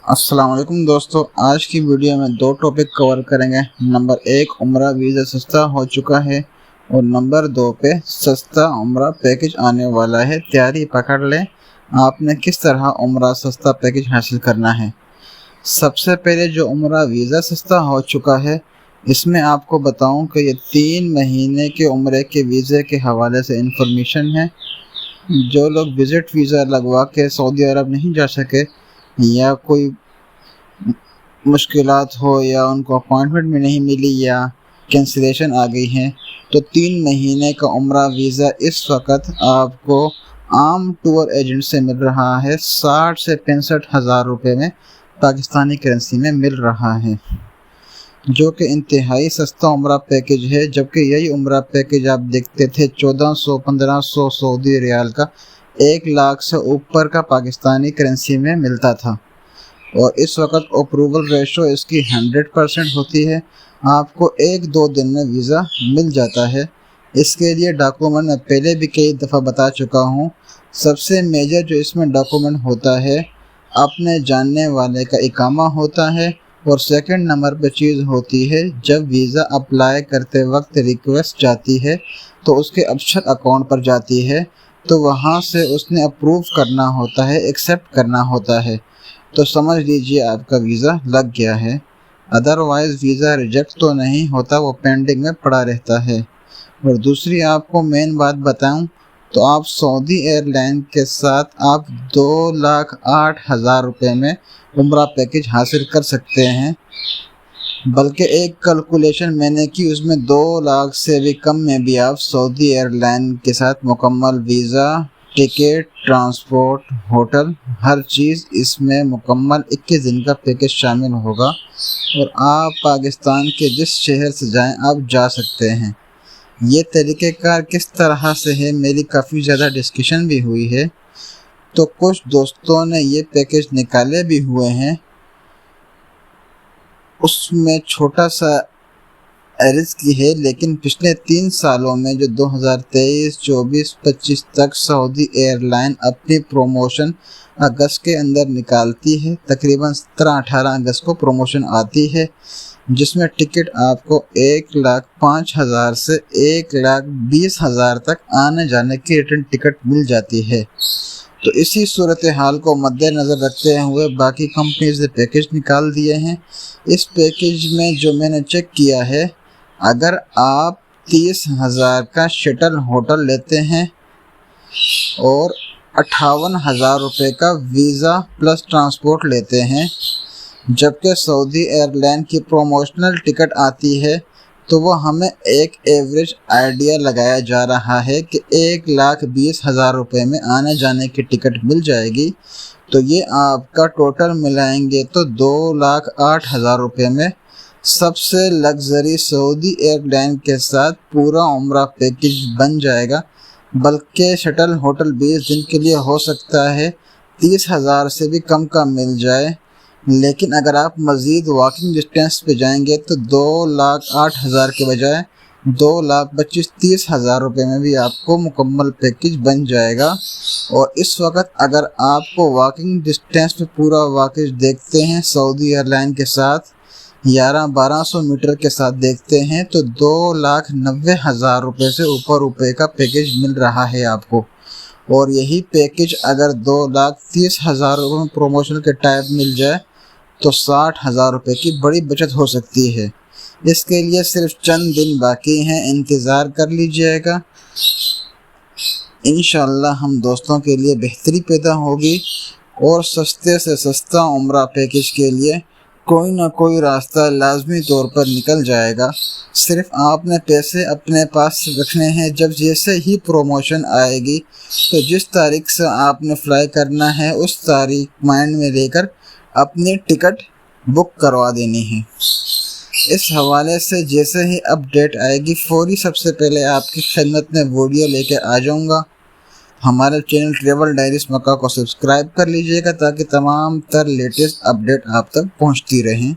अस्सलाम वालेकुम दोस्तों, आज की वीडियो में दो टॉपिक कवर करेंगे। नंबर 1, उम्रा वीज़ा सस्ता हो चुका है और नंबर 2 पे सस्ता उम्रा पैकेज आने वाला है। तैयारी पकड़ लें, आपने किस तरह उम्रा सस्ता पैकेज हासिल करना है। सबसे पहले जो उम्रा वीज़ा सस्ता हो चुका है, इसमें आपको बताऊं कि ये 3 महीने के उम्रे के वीज़े के हवाले से इंफॉर्मेशन है। जो लोग विज़िट वीज़ा लगवा के सऊदी अरब नहीं जा सके या कोई मुश्किलात हो या उनको अपॉइंटमेंट में नहीं मिली या कैंसिलेशन आ गई है, तो 3 महीने का उम्रा वीज़ा इस वक्त आपको आम टूर एजेंट से मिल रहा है 60 से 65 हज़ार रुपये में पाकिस्तानी करेंसी में मिल रहा है, जो कि इंतहाई सस्ता उम्रा पैकेज है। जबकि यही उम्रा पैकेज आप देखते थे 1400-1500 सऊदी रियाल का 1 लाख से ऊपर का पाकिस्तानी करेंसी में मिलता था। और इस वक्त अप्रूवल रेशो इसकी 100% होती है। आपको 1-2 दिन में वीज़ा मिल जाता है। इसके लिए डॉक्यूमेंट मैं पहले भी कई दफ़ा बता चुका हूँ। सबसे मेजर जो इसमें डॉक्यूमेंट होता है, अपने जानने वाले का इकामा होता है। और सेकंड नंबर पे चीज़ होती है, जब वीज़ा अप्लाई करते वक्त रिक्वेस्ट जाती है तो उसके अफसर अकाउंट पर जाती है, तो वहाँ से उसने अप्रूव करना होता है, एक्सेप्ट करना होता है। तो समझ लीजिए आपका वीज़ा लग गया है। अदरवाइज़ वीज़ा रिजेक्ट तो नहीं होता, वो पेंडिंग में पड़ा रहता है। और दूसरी आपको मेन बात बताऊं तो आप सऊदी एयरलाइन के साथ आप 2,08,000 रुपये में उम्रा पैकेज हासिल कर सकते हैं। बल्कि एक कैलकुलेशन मैंने की, उसमें 2 लाख से भी कम में भी आप सऊदी एयरलाइन के साथ मुकम्मल वीज़ा, टिकट, ट्रांसपोर्ट, होटल, हर चीज़ इसमें मुकम्मल 21 दिन का पैकेज शामिल होगा और आप पाकिस्तान के जिस शहर से जाएं आप जा सकते हैं। ये तरीक़ेकार किस तरह से है, मेरी काफ़ी ज़्यादा डिस्कशन भी हुई है, तो कुछ दोस्तों ने ये पैकेज निकाले भी हुए हैं। उसमें छोटा सा रिस्क की है, लेकिन पिछले 3 सालों में जो 2023, 24, 25 तक सऊदी एयरलाइन अपनी प्रमोशन अगस्त के अंदर निकालती है। तकरीबन 17-18 अगस्त को प्रमोशन आती है, जिसमें टिकट आपको 1,05,000 से 1,20,000 तक आने जाने की रिटर्न टिकट मिल जाती है। तो इसी सूरत हाल को मद्देनज़र रखते हुए बाकी कंपनीज ने पैकेज निकाल दिए हैं। इस पैकेज में जो मैंने चेक किया है, अगर आप 30,000 का शटल होटल लेते हैं और 58,000 रुपये का वीज़ा प्लस ट्रांसपोर्ट लेते हैं, जबकि सऊदी एयरलाइन की प्रोमोशनल टिकट आती है, तो वो हमें एक एवरेज आइडिया लगाया जा रहा है कि 1,20,000 रुपये में आने जाने की टिकट मिल जाएगी। तो ये आपका टोटल मिलाएंगे तो 2,08,000 रुपये में सबसे लग्जरी सऊदी एयरलाइन के साथ पूरा उम्रा पैकेज बन जाएगा। बल्कि शटल होटल 20 दिन के लिए हो सकता है 30,000 से भी कम का मिल जाए, लेकिन अगर आप मज़ीद वॉकिंग डिस्टेंस पे जाएंगे तो 2,08,000 के बजाय 2,25,30,000 रुपये में भी आपको मुकम्मल पैकेज बन जाएगा। और इस वक्त अगर आपको वॉकिंग डिस्टेंस पे पूरा पैकेज देखते हैं सऊदी एयरलाइन के साथ 1100-1200 मीटर के साथ देखते हैं, तो 2,90,000 रुपये से ऊपर रुपये का पैकेज मिल रहा है आपको। और यही पैकेज अगर 2,30,000 रुपये में प्रमोशन के टाइप मिल जाए तो 60,000 रुपये की बड़ी बचत हो सकती है। इसके लिए सिर्फ चंद दिन बाकी हैं, इंतज़ार कर लीजिएगा। इंशाअल्लाह हम दोस्तों के लिए बेहतरी पैदा होगी और सस्ते से सस्ता उम्रा पैकेज के लिए कोई ना कोई रास्ता लाजमी तौर पर निकल जाएगा। सिर्फ आपने पैसे अपने पास रखने हैं। जब जैसे ही प्रमोशन आएगी तो जिस तारीख से आपने फ्लाई करना है उस तारीख माइंड में लेकर अपनी टिकट बुक करवा देनी है। इस हवाले से जैसे ही अपडेट आएगी फौरी सबसे पहले आपकी खिदमत में वीडियो लेके आ जाऊँगा। हमारे चैनल ट्रैवल डायरीज मक्का को सब्सक्राइब कर लीजिएगा ताकि तमाम तर लेटेस्ट अपडेट आप तक पहुंचती रहें।